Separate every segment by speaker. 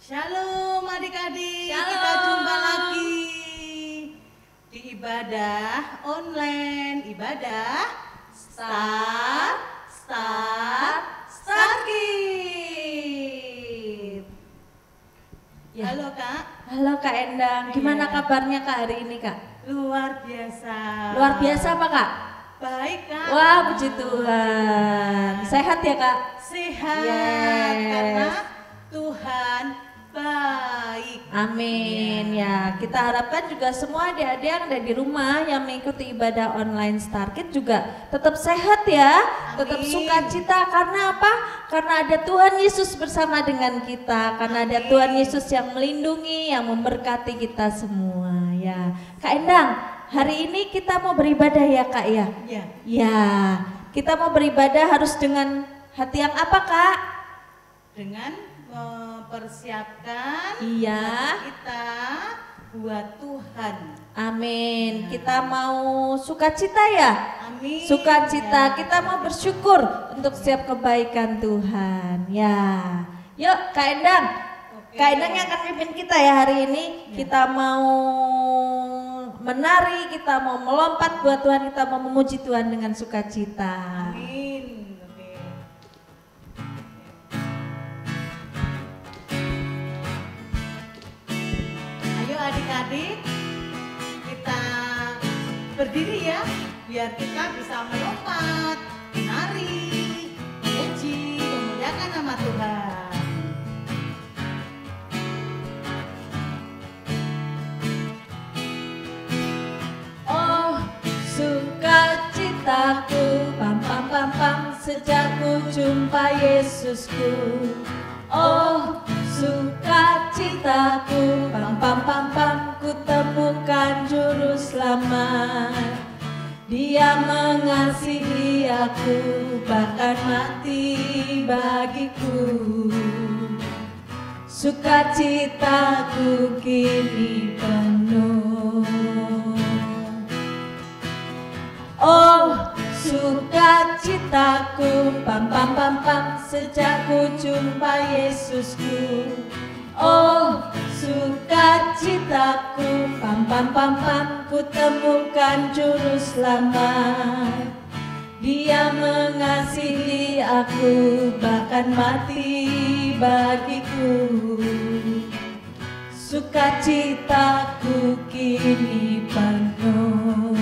Speaker 1: Shalom adik-adik,
Speaker 2: Shalom.
Speaker 1: kita jumpa lagi di ibadah online, ibadah Start Kid.
Speaker 2: Ya.
Speaker 1: Halo Kak,
Speaker 2: Halo Kak Endang, gimana
Speaker 1: Iya.
Speaker 2: kabarnya Kak hari ini Kak?
Speaker 1: luar biasa.
Speaker 2: Luar biasa apa Kak?
Speaker 1: Baik Kak.
Speaker 2: Wah puji Tuhan, sehat ya Kak?
Speaker 1: Sehat
Speaker 2: Yes.
Speaker 1: karena Tuhan baik.
Speaker 2: Amin ya, kita harapkan juga semua adik-adik yang ada di rumah yang mengikuti ibadah online Start Kid juga tetap sehat ya, tetap
Speaker 1: Amin.
Speaker 2: sukacita. Karena apa? Karena ada Tuhan Yesus bersama dengan kita, karena ada
Speaker 1: Amin.
Speaker 2: Tuhan Yesus yang melindungi, yang memberkati kita semua ya. Kak Endang, hari ini kita mau beribadah ya Kak ya?
Speaker 1: Ya,
Speaker 2: Ya, kita mau beribadah harus dengan hati yang apa Kak?
Speaker 1: dengan mempersiapkan
Speaker 2: Iya.
Speaker 1: hati kita buat Tuhan.
Speaker 2: Amin.
Speaker 1: Ya.
Speaker 2: Kita mau sukacita ya?
Speaker 1: Amin.
Speaker 2: Sukacita.
Speaker 1: Ya.
Speaker 2: Kita mau bersyukur untuk setiap kebaikan Tuhan. Ya. Yuk Kak Endang.
Speaker 1: Oke.
Speaker 2: Kak Endang yang akan pimpin kita ya hari ini.
Speaker 1: Ya.
Speaker 2: Kita mau menari, kita mau melompat buat Tuhan, kita mau memuji Tuhan dengan sukacita.
Speaker 1: Amin. Oke. Ayo adik-adik, kita berdiri ya, biar kita bisa melompat, menari, memuji, memuliakan nama Tuhan.
Speaker 2: Oh, sukacitaku, pam pam pam pam, sejak ku jumpa Yesusku. Oh, sukacitaku, pam pam pam pam, ku temukan juru selamat. Dia mengasihi aku, bahkan mati bagiku. Sukacitaku kini penuh. Oh, sukacitaku, pam pam pam pam, sejak ku jumpa Yesusku. Oh, sukacitaku, pam pam pam pam, ku temukan juru selamat. Dia mengasihi aku, bahkan mati bagiku. Sukacitaku kini penuh.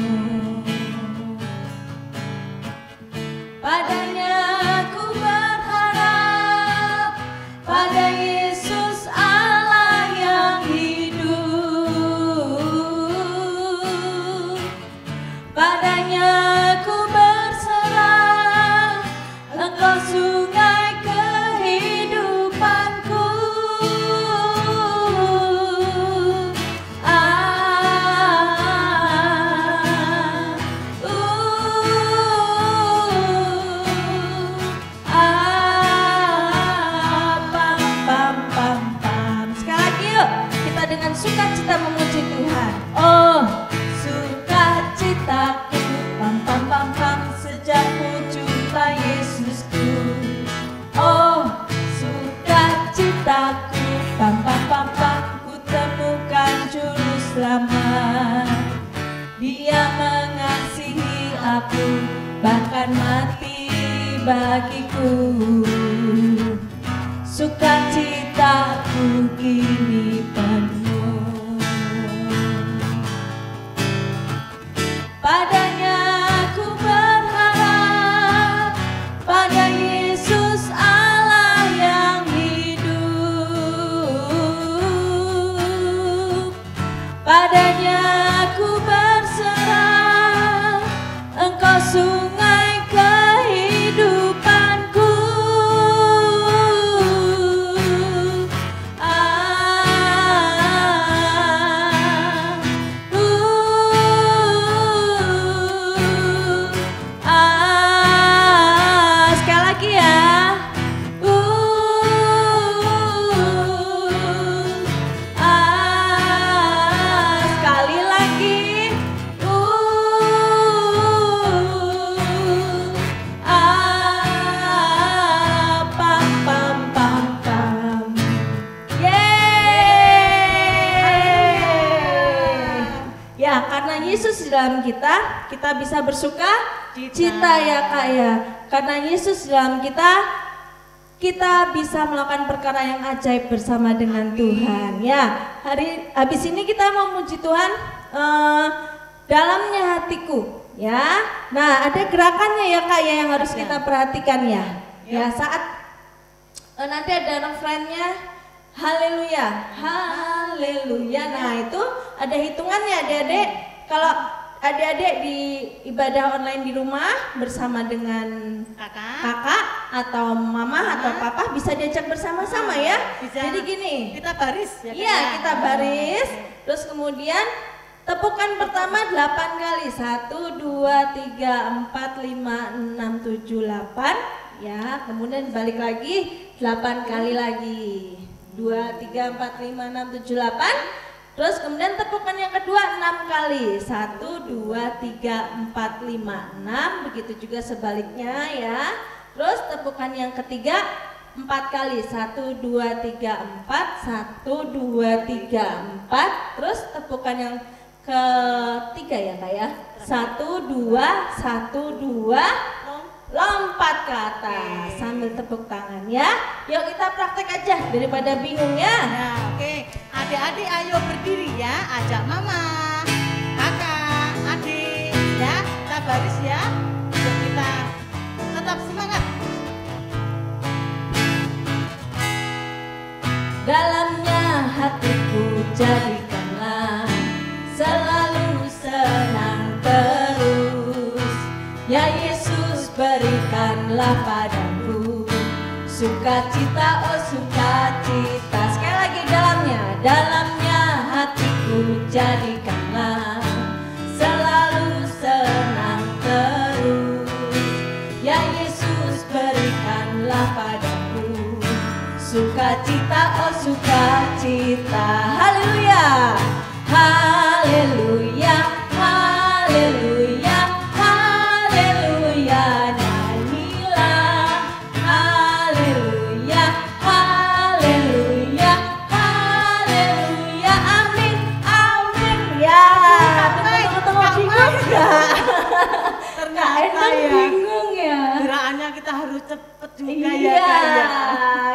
Speaker 2: Padanya ku berharap, pada Yesus Allah yang hidup. Padanya ku berserah, Engkau sungai kehidupanku. Pam pam pam pam. Sekali lagi yuk, kita dengan sukacita memuji Tuhan. Oh, sukacitaku, pam pam pam pam, sejak ku jumpa Yesusku. Oh, sukacitaku, pam pam pam pam, ku temukan juru selamat. Dia mengasihi aku, bahkan mati bagiku. Sukacitaku kini penuh. Padanya ku berharap, pada Yesus Allah yang hidup. Padanya ku berserah, Engkau sungai kehidupanku. Yesus di dalam kita bisa bersuka cita ya Kak ya. Karena Yesus di dalam kita bisa melakukan perkara yang ajaib bersama dengan Tuhan ya. Habis ini kita mau muji Tuhan dalamnya hatiku ya. Nah ada gerakannya ya Kak ya yang harus kita perhatikan ya. Ya saat nanti ada refrainnya haleluya, haleluya. Nah itu ada hitungannya adik-adik. Kalau adik-adik di ibadah online di rumah bersama dengan kakak atau mama atau papa bisa diajak bersama-sama ya.
Speaker 1: Bisa.
Speaker 2: Jadi gini,
Speaker 1: Kita baris ya.
Speaker 2: iya kita baris. Terus kemudian tepukan pertama 8 kali. 1, 2, 3, 4, 5, 6, 7, 8 ya. Kemudian balik lagi 8 kali lagi. 2, 3, 4, 5, 6, 7, 8. Terus kemudian tepukan yang kedua 6 kali. 1, 2, 3, 4, 5, 6. Begitu juga sebaliknya ya. Terus tepukan yang ketiga 4 kali. 1, 2, 3, 4. 1, 2, 3, 4. Terus tepukan yang ketiga ya Kak ya. 1, 2, 1, 2. Lompat ke atas sambil tepuk tangan ya. Yuk kita praktek aja daripada bingung ya.
Speaker 1: Nah, oke. Adik-adik ayo berdiri ya. Ajak mama, kakak, adik ya. Kita baris ya. Yuk kita tetap semangat.
Speaker 2: Dalamnya hatiku jadikanlah selalu senang terus. Ya Yesus berikanlah padaku sukacita, oh sukacita. Sekali lagi dalamnya hatiku jadikanlah selalu senang terus. Ya Yesus berikanlah padaku sukacita, oh sukacita. Haleluya, haleluya, haleluya.
Speaker 1: Ternyata ya.
Speaker 2: Bingung ya.
Speaker 1: Gerakannya kita harus cepet juga
Speaker 2: Iya,
Speaker 1: ya Kak ya.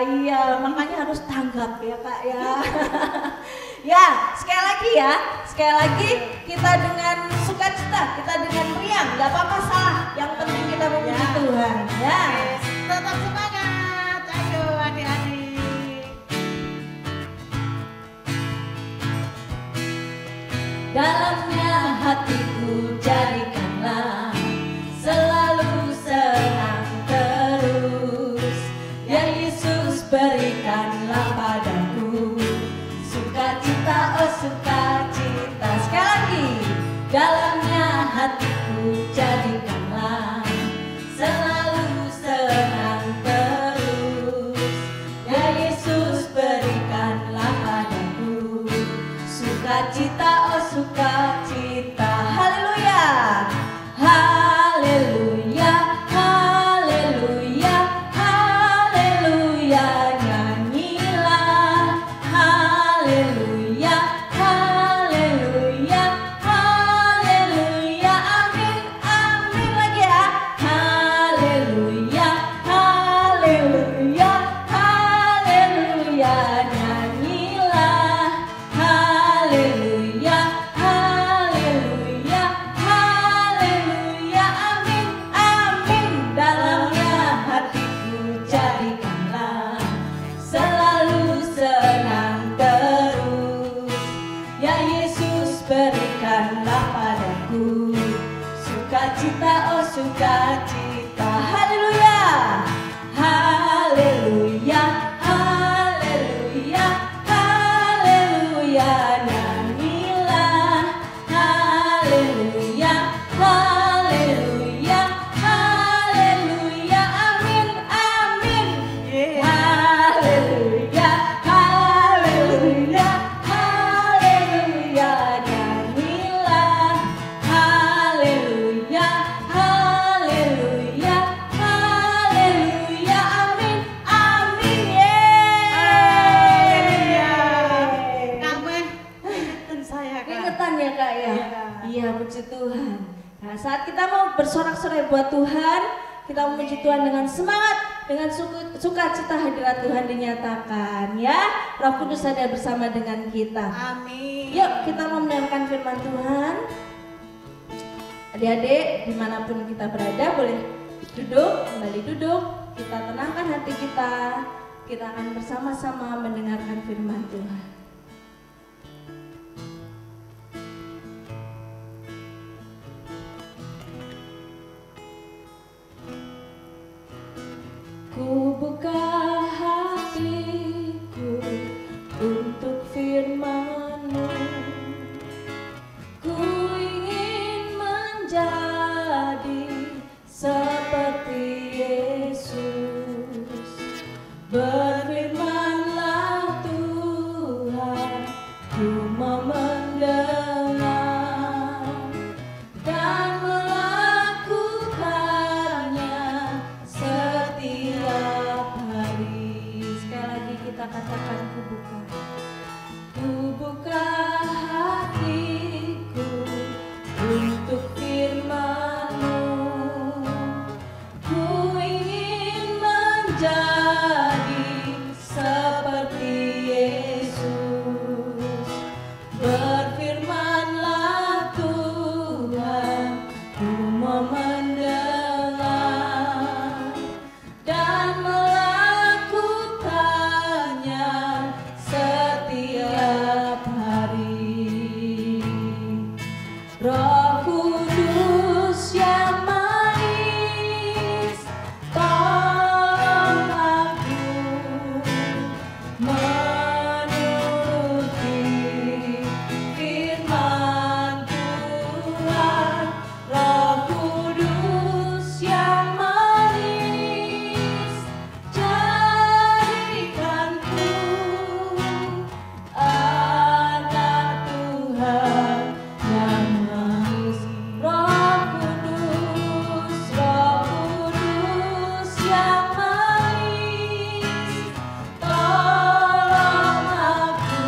Speaker 2: iya, makanya harus tanggap ya Kak ya. Ya, sekali lagi kita dengan sukacita, kita dengan riang, nggak apa-apa salah. Yang penting kita memuji Tuhan. Ya.
Speaker 1: Tetap semangat. Ayo adik-adik.
Speaker 2: Dalamnya hatiku jadikanlah selalu senang terus. Ya Yesus berikanlah padaku sukacita, oh sukacita. Sekali lagi, dalamnya hatiku jadikanlah selalu senang terus. Ya Yesus berikanlah padaku sukacita, oh sukacita. Haleluya, haleluya, haleluya, haleluya. Nyanyilah haleluya, haleluya, haleluya. Amin, amin. puji Tuhan. Nah, saat kita mau bersorak-sorai buat Tuhan, kita memuji Tuhan dengan semangat, dengan sukacita hadirat Tuhan dinyatakan ya. Roh Kudus ada bersama dengan kita.
Speaker 1: Amin.
Speaker 2: Yuk kita mau mendengarkan firman Tuhan. Adik-adik dimanapun kita berada boleh duduk, kembali duduk. Kita tenangkan hati kita. Kita akan bersama-sama mendengarkan firman Tuhan. Ku buka hatiku untuk firman-Mu. Ku ingin menjadi seperti Yesus. Berfirman-Lah Tuhan, ku mau mendengar dan melakukannya setiap hari. Sekali lagi kita katakan, ku buka hatiku untuk firman-Mu. Ku ingin menjadi seperti Yesus. Berfirman-Lah Tuhan, ku mau mendengar dan melakukannya setiap hari. Roh Kudus yang manis, tolong aku menuruti firman Tuhan. Roh Kudus yang manis, jadikanku anak Tuhan yang manis. Roh Kudus yang manis, tolong aku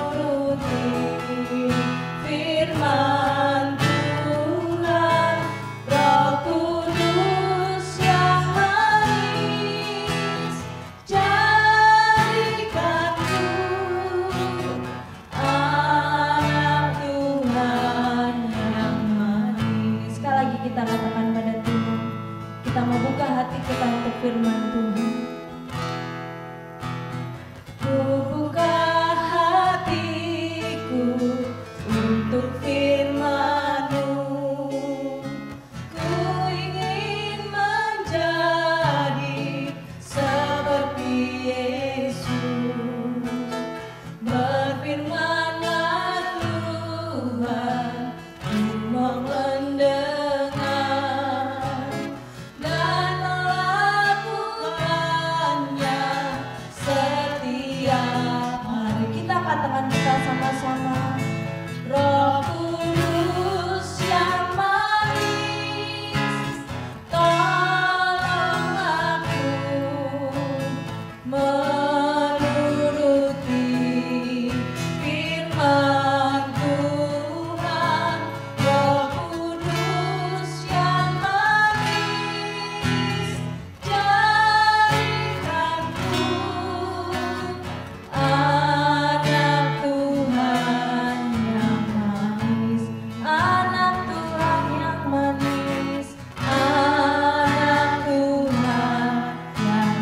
Speaker 2: menuruti firman Tuhan. Roh Kudus yang manis, jadikanku anak Tuhan yang manis. Sekali lagi kita katakan pada Tuhan, kita mau buka hati kita untuk firman Tuhan. Ku buka hatiku untuk firman-Mu. Ku ingin menjadi seperti Yesus. Berfirman-Lah Tuhan, ku mau mendengar dan melakukannya setiap hari. Kita katakan kita sama-sama. Roh Kudus yang manis, tolong aku menuruti firman Tuhan. Roh Kudus yang manis, jadikanku anak Tuhan yang manis. Anak Tuhan yang manis, anak Tuhan yang manis, anak Tuhan yang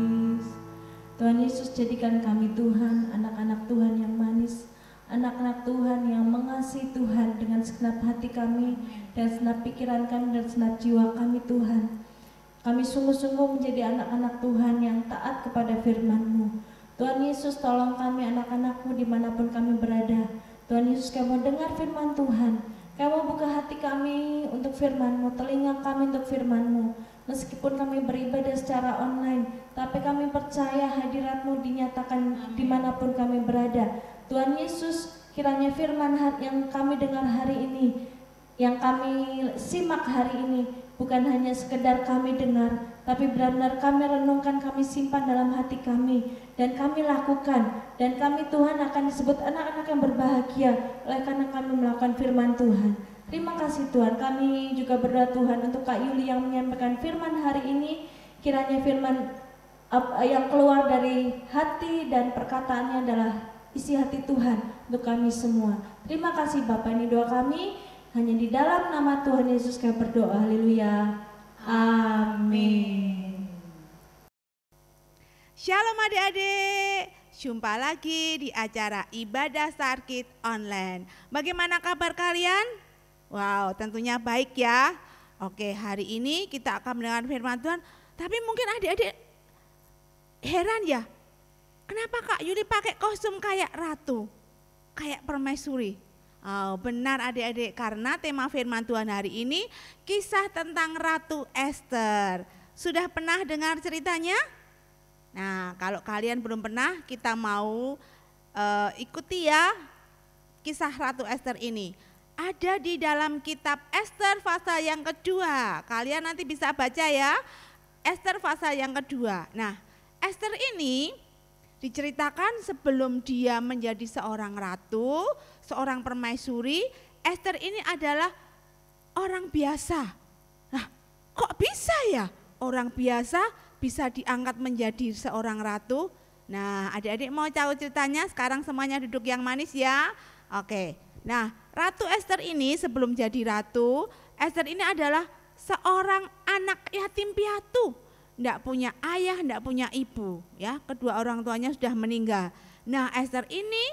Speaker 2: manis. Tuhan Yesus, jadikan kami Tuhan, anak-anak Tuhan yang manis, anak-anak Tuhan yang mengasihi Tuhan dengan segenap hati kami, dan segenap pikiran kami, dan segenap jiwa kami Tuhan. Kami sungguh-sungguh menjadi anak-anak Tuhan yang taat kepada firman-Mu. Tuhan Yesus, tolong kami anak-anak-Mu dimanapun kami berada. Tuhan Yesus, kami mau dengar firman Tuhan. Kami mau buka hati kami untuk firman-Mu, telinga kami untuk firman-Mu. Meskipun kami beribadah secara online, tapi kami percaya hadirat-Mu dinyatakan dimanapun kami berada. Tuhan Yesus, kiranya firman yang kami dengar hari ini, yang kami simak hari ini, bukan hanya sekedar kami dengar, tapi benar-benar kami renungkan, kami simpan dalam hati kami, dan kami lakukan. Dan kami Tuhan akan disebut anak-anak yang berbahagia oleh karena kami melakukan firman Tuhan. Terima kasih Tuhan. Kami juga berdoa Tuhan untuk Kak Yuli yang menyampaikan firman hari ini. Kiranya firman yang keluar dari hati dan perkataannya adalah isi hati Tuhan untuk kami semua. Terima kasih Bapak, ini doa kami hanya di dalam nama Tuhan Yesus kami berdoa. Haleluya. Amin.
Speaker 3: Shalom adik-adik, jumpa lagi di acara Ibadah Sarkit Online. Bagaimana kabar kalian? Wow, tentunya baik ya. Oke, hari ini kita akan mendengar firman Tuhan. Tapi mungkin adik-adik heran ya, kenapa Kak Yuli pakai kostum kayak ratu, kayak permaisuri? Oh, benar adik-adik, karena tema firman Tuhan hari ini kisah tentang Ratu Esther. Sudah pernah dengar ceritanya? Nah, kalau kalian belum pernah, kita mau ikuti ya kisah Ratu Esther ini. Ada di dalam kitab Esther pasal yang kedua. Kalian nanti bisa baca ya, Esther pasal yang kedua. Nah, Esther ini diceritakan sebelum dia menjadi seorang ratu, seorang permaisuri. Esther ini adalah orang biasa. Nah, kok bisa ya orang biasa bisa diangkat menjadi seorang ratu? Nah, adik-adik mau tahu ceritanya? Sekarang semuanya duduk yang manis ya. Oke. Nah, Ratu Esther ini sebelum jadi ratu, Esther ini adalah seorang anak yatim piatu. Enggak punya ayah, enggak punya ibu, ya. Kedua orang tuanya sudah meninggal. Nah, Esther ini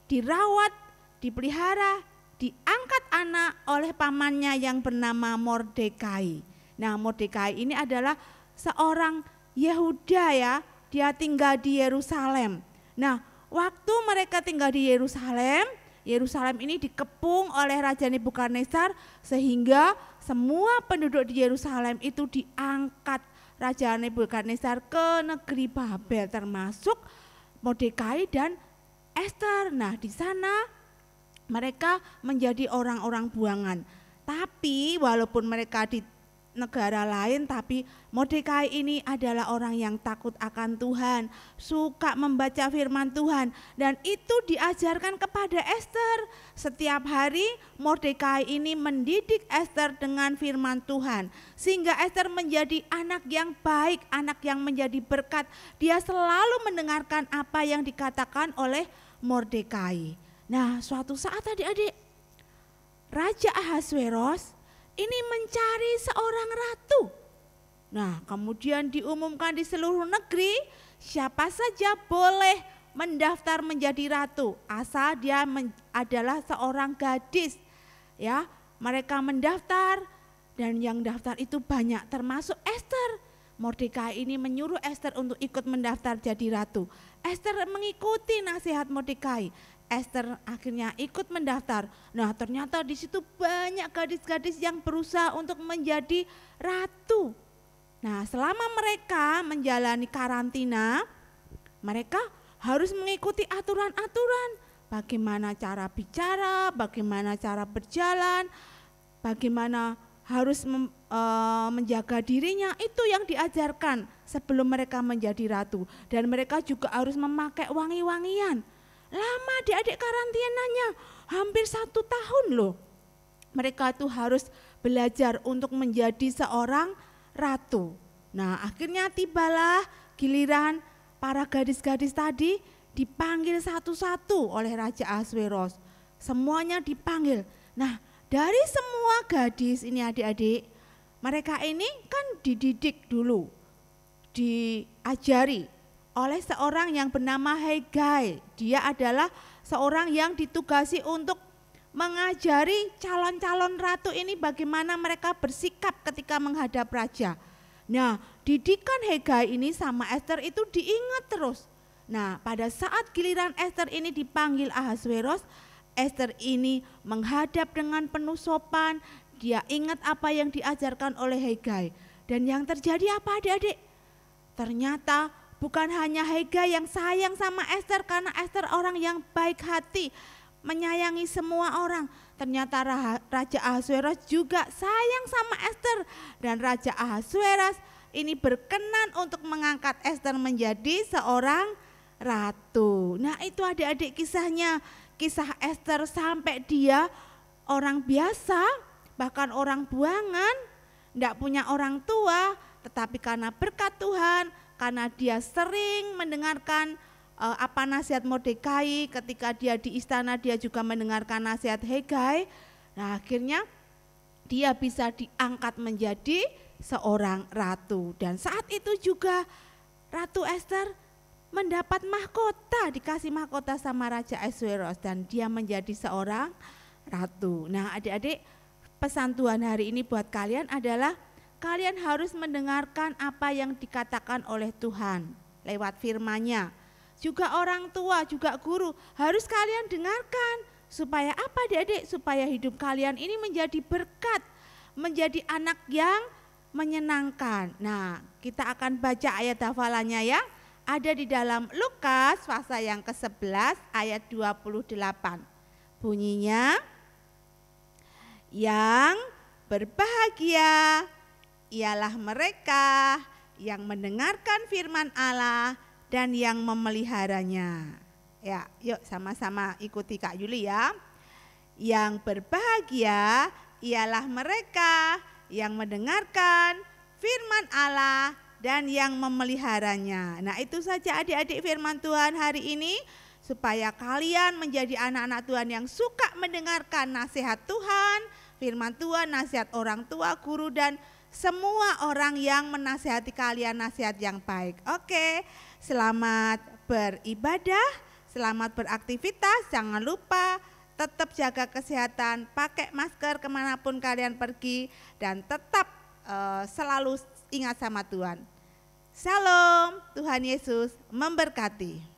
Speaker 3: dirawat, dipelihara, diangkat anak oleh pamannya yang bernama Mordekai. Nah, Mordekai ini adalah seorang Yehuda ya, dia tinggal di Yerusalem. Nah, waktu mereka tinggal di Yerusalem, Yerusalem ini dikepung oleh Raja Nebukadnezar sehingga semua penduduk di Yerusalem itu diangkat Raja Nebukadnezar ke negeri Babel, termasuk Mordekai dan Esther. Nah, di sana mereka menjadi orang-orang buangan. Tapi walaupun mereka di negara lain, tapi Mordekai ini adalah orang yang takut akan Tuhan, suka membaca firman Tuhan, dan itu diajarkan kepada Esther. Setiap hari Mordekai ini mendidik Esther dengan firman Tuhan, sehingga Esther menjadi anak yang baik, anak yang menjadi berkat. Dia selalu mendengarkan apa yang dikatakan oleh Mordekai. Nah, suatu saat adik-adik, Raja Ahasweros ini mencari seorang ratu. Nah, kemudian diumumkan di seluruh negeri siapa saja boleh mendaftar menjadi ratu asal dia adalah seorang gadis. Ya, mereka mendaftar dan yang daftar itu banyak termasuk Esther. Mordekai ini menyuruh Esther untuk ikut mendaftar jadi ratu. Esther mengikuti nasihat Mordekai. Esther akhirnya ikut mendaftar. Nah, ternyata di situ banyak gadis-gadis yang berusaha untuk menjadi ratu. Nah, selama mereka menjalani karantina, mereka harus mengikuti aturan-aturan. Bagaimana cara bicara, bagaimana cara berjalan, bagaimana harus menjaga dirinya, itu yang diajarkan sebelum mereka menjadi ratu. Dan mereka juga harus memakai wangi-wangian. Lama adik-adik karantinanya, hampir 1 tahun loh. Mereka tuh harus belajar untuk menjadi seorang ratu. Nah, akhirnya tibalah giliran para gadis-gadis tadi dipanggil satu-satu oleh Raja Ahasweros. Semuanya dipanggil. Nah, dari semua gadis ini adik-adik, mereka ini kan dididik dulu, diajari oleh seorang yang bernama Hegai. Dia adalah seorang yang ditugasi untuk mengajari calon-calon ratu ini bagaimana mereka bersikap ketika menghadap raja. Nah, didikan Hegai ini sama Esther itu diingat terus. Nah, pada saat giliran Esther ini dipanggil Ahasweros, Esther ini menghadap dengan penuh sopan. Dia ingat apa yang diajarkan oleh Hegai. Dan yang terjadi apa adik-adik? Ternyata bukan hanya Hegai yang sayang sama Ester karena Ester orang yang baik hati, menyayangi semua orang. Ternyata Raja Ahasuerus juga sayang sama Ester, dan Raja Ahasuerus ini berkenan untuk mengangkat Ester menjadi seorang ratu. Nah, itu adik-adik kisahnya, kisah Ester sampai dia orang biasa, bahkan orang buangan, tidak punya orang tua, tetapi karena berkat Tuhan, karena dia sering mendengarkan nasihat Mordekai, ketika dia di istana dia juga mendengarkan nasihat Hegai. Nah, akhirnya dia bisa diangkat menjadi seorang ratu. Dan saat itu juga Ratu Ester mendapat mahkota, dikasih mahkota sama Raja Ahasuerus, dan dia menjadi seorang ratu. Nah, adik-adik, pesan Tuhan hari ini buat kalian adalah kalian harus mendengarkan apa yang dikatakan oleh Tuhan lewat firman-Nya. Juga orang tua, juga guru harus kalian dengarkan. Supaya apa adik-adik? Supaya hidup kalian ini menjadi berkat, menjadi anak yang menyenangkan. Nah, kita akan baca ayat hafalannya ya. Ada di dalam Lukas pasal yang ke-11 ayat 28. Bunyinya, yang berbahagia ialah mereka yang mendengarkan firman Allah dan yang memeliharanya. Ya, yuk sama-sama ikuti Kak Yuli ya. Yang berbahagia ialah mereka yang mendengarkan firman Allah dan yang memeliharanya. Nah, itu saja adik-adik firman Tuhan hari ini, supaya kalian menjadi anak-anak Tuhan yang suka mendengarkan nasihat Tuhan, firman Tuhan, nasihat orang tua, guru, dan semua orang yang menasihati kalian nasihat yang baik. Oke, selamat beribadah, selamat beraktivitas, jangan lupa tetap jaga kesehatan, pakai masker kemanapun kalian pergi, dan tetap selalu ingat sama Tuhan. Shalom, Tuhan Yesus memberkati.